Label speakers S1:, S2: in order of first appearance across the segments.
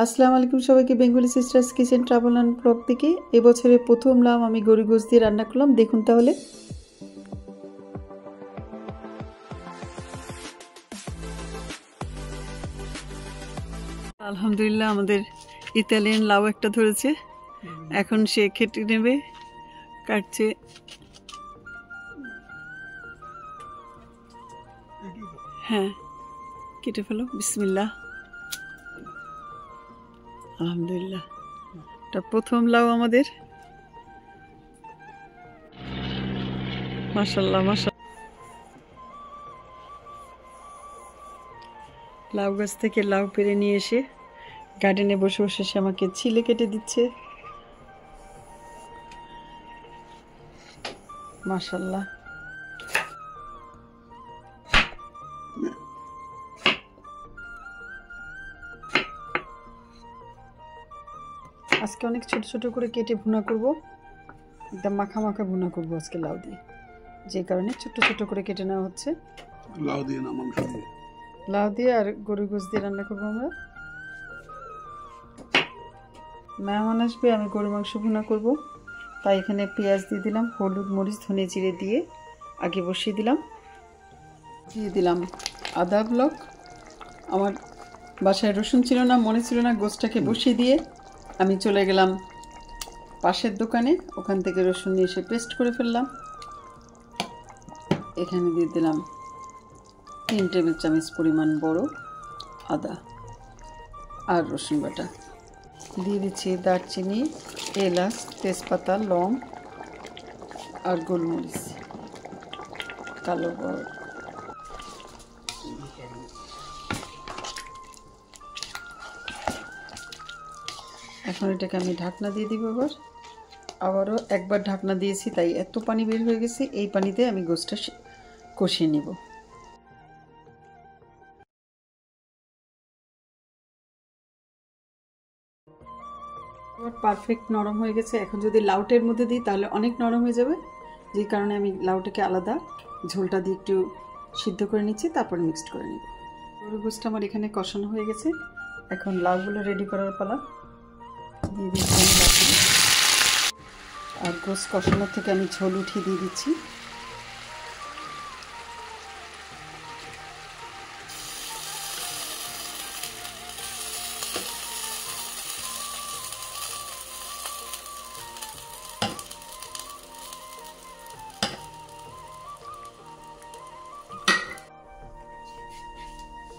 S1: আসসালামু আলাইকুম সবাইকে Bengali sisters kitchen travel and blog থেকে এবছরের প্রথম লাউ আমি গরু গোশ দিয়ে রান্না করলাম। দেখুন তাহলে। আলহামদুলিল্লাহ আমাদের ইতালিয়ান লাউ একটা ধরেছে, এখন সে কেটে নেবে, কাটছে। হ্যাঁ, কেটে ফেলো, বিসমিল্লাহ। আলহামদুলিল্লাহ, এটা প্রথম লাউ আমাদের। মাশাআল্লাহ মাশাআল্লাহ। লাউ গাছ থেকে লাউ পেড়ে নিয়ে এসে গার্ডেনে বসে বসে সে আমাকে ছিলে কেটে দিচ্ছে। মাশাআল্লাহ। আজকে অনেক ছোট ছোট করে কেটে ভুনা করব, একদম মাখা মাখা ভুনা করব আজকে লাউ দিয়ে, যে কারণে ছোট ছোট করে কেটে নেওয়া হচ্ছে।
S2: লাউ দিয়ে না মাংস দিয়ে?
S1: লাউ দিয়ে আর গরু গোশ দিয়ে রান্না করবো আমরা। মেহমান আসবে, আমি গরু মাংস ভুনা করব, তাই এখানে পেঁয়াজ দিয়ে দিলাম, হলুদ মরিচ ধনে জিরে দিয়ে আগে বসিয়ে দিলাম। দিয়ে দিলাম আদা ব্লক। আমার বাসায় রসুন ছিল না, মনে ছিল না, গোশটাকে বসিয়ে দিয়ে আমি চলে গেলাম পাশের দোকানে, ওখান থেকে রসুন নিয়ে এসে পেস্ট করে ফেললাম। এখানে দিয়ে দিলাম 3 টেবিল চামচ পরিমাণ বড় আদা আর রসুন বাটা। দিয়ে দিচ্ছি দারচিনি, এলাচ, তেজপাতা, লং আর গোলমরিচ, কালো বড়। এখন এটাকে আমি ঢাকনা দিয়ে দিব। আবারও একবার ঢাকনা দিয়েছি, তাই এত পানি বের হয়ে গেছে। এই পানিতে আমি গোশটা কষিয়ে নিব। পারফেক্ট নরম হয়ে গেছে। এখন যদি লাউটের মধ্যে দিই তাহলে অনেক নরম হয়ে যাবে, যে কারণে আমি লাউটাকে আলাদা ঝোলটা দিয়ে একটু সিদ্ধ করে নিচ্ছি, তারপর মিক্সড করে নিব। গরু গোশটা আমার এখানে কষানো হয়ে গেছে, এখন লাউগুলো রেডি করার পালা। দিয়ে দিচ্ছি আমি আর গোশ কষানোর থেকে আমি ঝোল উঠিয়ে দিয়ে দিচ্ছি।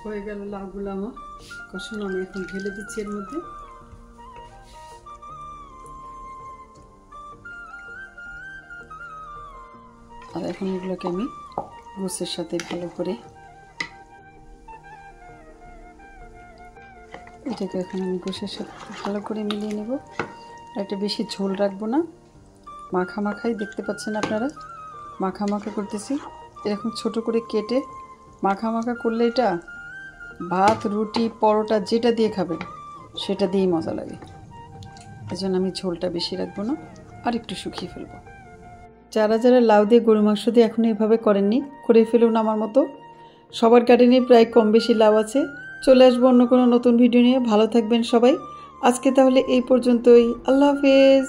S1: হয়ে গেল লাউগুলো আমার কষানো, আমি এখন ঢেলে দিচ্ছি এর মধ্যে। আর এখন এগুলোকে আমি গোশের সাথে ভালো করে, এটাকে এখন আমি গোশের সাথে ভালো করে মিলিয়ে নেব। আর এটা বেশি ঝোল রাখবো না, মাখা মাখাই, দেখতে পাচ্ছেন আপনারা, মাখা মাখা করতেছি। এরকম ছোট করে কেটে মাখা মাখা করলে এটা ভাত, রুটি, পরোটা যেটা দিয়ে খাবেন সেটা দিয়েই মজা লাগে। এজন্য আমি ঝোলটা বেশি রাখবো না, আর একটু শুকিয়ে ফেলবো। যারা যারা লাউ দিয়ে গরু মাংস দিয়ে এখন এইভাবে করেননি, করে ফেলুন আমার মতো। সবার গার্ডেনে প্রায় কম বেশি লাউ আছে। চলে আসবো অন্য কোনো নতুন ভিডিও নিয়ে। ভালো থাকবেন সবাই। আজকে তাহলে এই পর্যন্তই। আল্লাহ হাফেজ।